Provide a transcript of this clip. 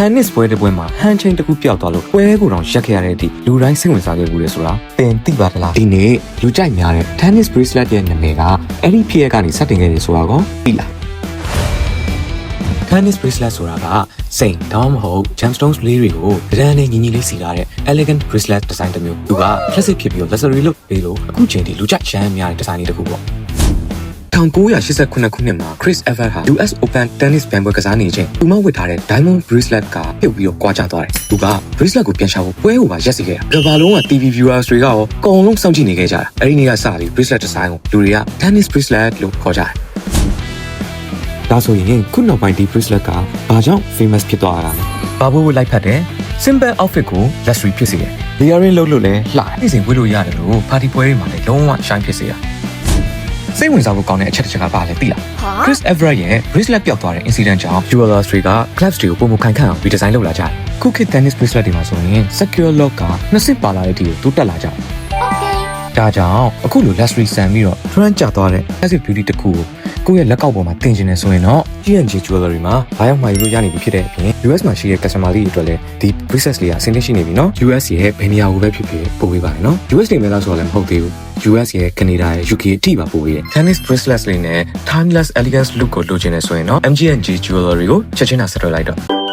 tennis ပွဲတစ်ပွဲမှာဟန်ချင်းတစ်ခုပျောက်သွားလို့ပွဲကိုတော့ရက်ခဲ့ရတဲ့အထိလူတိုင်းစိတ်ဝင်စားခဲ့ဘူးလေဆိုတာသင်သိပါသလားဒီနေ့လူကြိုက်များတဲ့ tennis bracelet ရဲ့နာမည်ကအဲ့ဒီဖြစ်ရကနေစတင်ခဲ့တယ်ဆိုတာကိုသိလား tennis bracelet ဆိုတာကစိန်တောင်းမဟုတ် gemstones လေးတွေကိုဒရန်နဲ့ညီညီလေးစီထားတဲ့ elegant bracelet design တစ်မျိုးသူက classic ဖြစ်ပြီး luxury look ပေးလို့အခုချိန်ထိလူကြိုက်ရမ်းများတဲ့ design လေးတစ်ခုပေါ့1989ခုနှစ်မှာ Chris Evert ဟာ US Open Tennis ပြိုင်ပွဲကစားနေချိန်သူမဝတ်ထားတဲ့ Diamond Bracelet ကပြုတ်ပြီးတော့ကွာကျသွားတယ်။သူက Bracelet ကိုပြန်ရှာဖို့ပွဲကိုပါရက်စီခဲ့တာ။ဒီဘာလုံးက TV viewers တွေကတော့အကုန်လုံးစောင့်ကြည့်နေခဲ့ကြတာ။အဲဒီနေ့ကစပြီး Bracelet design ကိုလူတွေက Tennis Bracelet လို့ခေါ်ကြတယ်။ဒါဆိုရင်ခုနောက်ပိုင်းဒီ Bracelet ကဘာကြောင့် famous ဖြစ်သွားတာလဲ။ဘာဘိုးကိုလိုက်ဖက်တယ်။ simple outfit ကို luxury ဖြစ်စေတယ်။ layering လုပ်လို့လည်းလှတယ်။ဒီစဉ်ဝတ်လို့ရတယ်လို့ party ပွဲတွေမှာလည်းလုံးဝ shine ဖြစ်စေတာ။စိတ်ဝင်စားဖို့ကောင်းတဲ့အချက်တစ်ချက်ကဘာလဲသိလား Chris Evert ရဲ့ bracelet ပျောက်သွားတဲ့ incident ကြောင့် jewelers တွေက clubs တွေကိုပုံမခိုင်ခန့်အောင် redesign လုပ်လာကြတယ်။ခုခေတ် tennis bracelet တွေမှာဆိုရင် secure lock ကနှစ်စစ်ပါလာတဲ့အထိကိုတိုးတက်လာကြတယ်။ဒါကြောင့်အခုလို luxury ဆန်ပြီးတော့ trend ကျသွားတဲ့ classic beauty တစ်ခုကိုကိုယ့်ရဲ့လက်ကောက်ပေါ်မှာတင်ကျင်နေဆိုရင်တော့ G&G jewelry မှာဘာရောက်မှယူလို့ရနေပြီဖြစ်တဲ့အပြင် US မှာရှိတဲ့ customer တွေအတွက်လည်းဒီ bracelet လေးကအဆင်သင့်ရှိနေပြီနော်။ US ရဲ့ဘယ်နေရာကိုပဲဖြစ်ဖြစ်ပို့ပေးပါတယ်နော်။ US တွေမဲ့လားဆိုတော့လည်းမဟုတ်သေးဘူး။ US ရဲ့ Canada ရဲ့ UK အထိပါပို့ပေးတယ်။ tennis bracelets လေးနဲ့ timeless elegance look ကိုလိုချင်နေဆိုရင်တော့ MG&G jewelry ကိုချက်ချင်းဆက်သွယ်လိုက်တော့